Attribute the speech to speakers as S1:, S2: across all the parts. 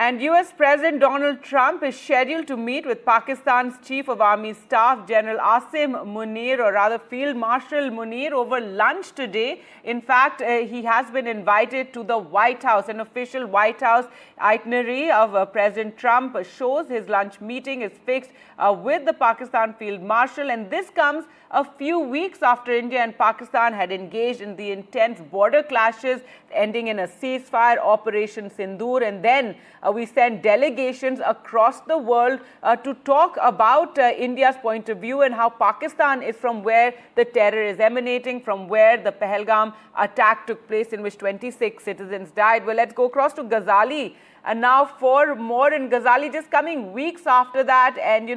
S1: And US President Donald Trump is scheduled to meet with Pakistan's Chief of Army Staff, General Asim Munir, or rather Field Marshal Munir, over lunch today. In fact, he has been invited to the White House. An official White House itinerary of President Trump shows his lunch meeting is fixed with the Pakistan Field Marshal. And this comes a few weeks after India and Pakistan had engaged in the intense border clashes, ending in a ceasefire, Operation Sindoor. And then we sent delegations across the world to talk about India's point of view and how Pakistan is from where the terror is emanating, from where the Pahalgam attack took place in which 26 citizens died. Well, let's go across to Ghazali. And now for more in Ghazali, just coming weeks after that, and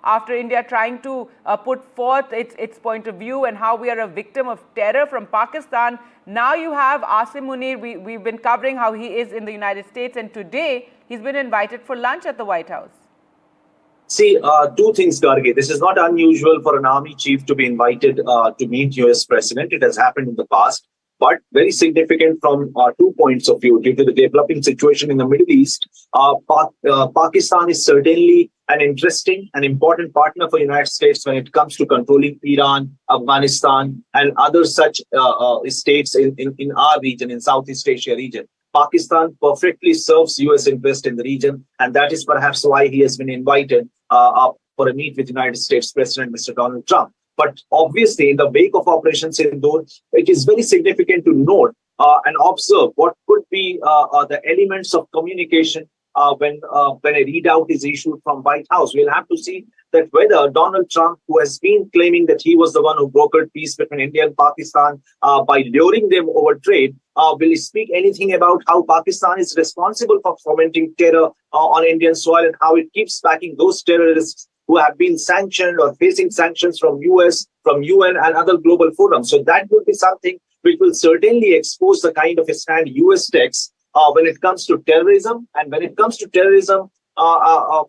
S1: after India trying to put forth its point of view and how we are a victim of terror from Pakistan, now you have Asim Munir. We've been covering how he is in the United States, and today he's been invited for lunch at the White House.
S2: See, two things, Gargi. This is not unusual for an army chief to be invited to meet US president. It has happened in the past. But very significant from 2 points of view. Due to the developing situation in the Middle East, Pakistan is certainly an interesting and important partner for the United States when it comes to controlling Iran, Afghanistan, and other such states in our region, in Southeast Asia region. Pakistan perfectly serves US interest in the region, and that is perhaps why he has been invited for a meet with United States President Mr. Donald Trump. But obviously, in the wake of Operation Sindoor, it is very significant to note and observe what could be the elements of communication when a readout is issued from White House. We'll have to see that whether Donald Trump, who has been claiming that he was the one who brokered peace between India and Pakistan by luring them over trade, will speak anything about how Pakistan is responsible for fomenting terror on Indian soil and how it keeps backing those terrorists who have been sanctioned or facing sanctions from US, from UN and other global forums. So that would be something which will certainly expose the kind of a stand US takes when it comes to terrorism, and when it comes to terrorism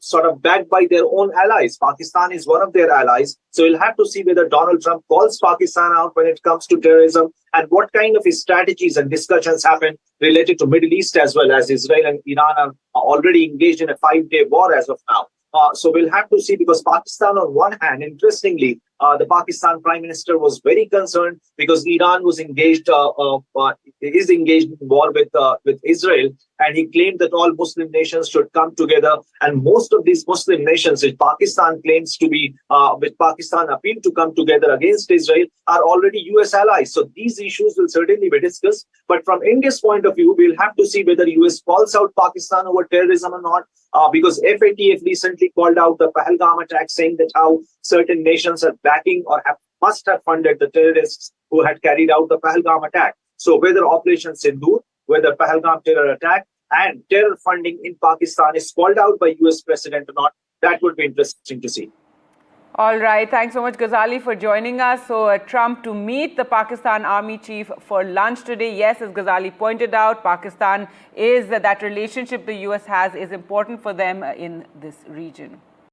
S2: sort of backed by their own allies. Pakistan is one of their allies. So we'll have to see whether Donald Trump calls Pakistan out when it comes to terrorism and what kind of strategies and discussions happen related to Middle East as well, as Israel and Iran are already engaged in a 5-day war as of now. So we'll have to see, because Pakistan, on one hand, interestingly, the Pakistan Prime Minister was very concerned because Iran was engaged, is engaged in war with Israel, and he claimed that all Muslim nations should come together. And most of these Muslim nations, which Pakistan claims to be, which Pakistan appealed to come together against Israel, are already US allies. So these issues will certainly be discussed. But from India's point of view, we'll have to see whether US calls out Pakistan over terrorism or not, because FATF recently called out the Pahalgam attack, saying that how certain nations are backing or must have funded the terrorists who had carried out the Pahalgam attack. So whether Operation Sindoor, whether Pahalgam terror attack and terror funding in Pakistan is called out by US president or not, that would be interesting to see.
S1: All right. Thanks so much, Ghazali, for joining us. So Trump to meet the Pakistan Army Chief for lunch today. Yes, as Ghazali pointed out, Pakistan is that relationship the US has is important for them in this region.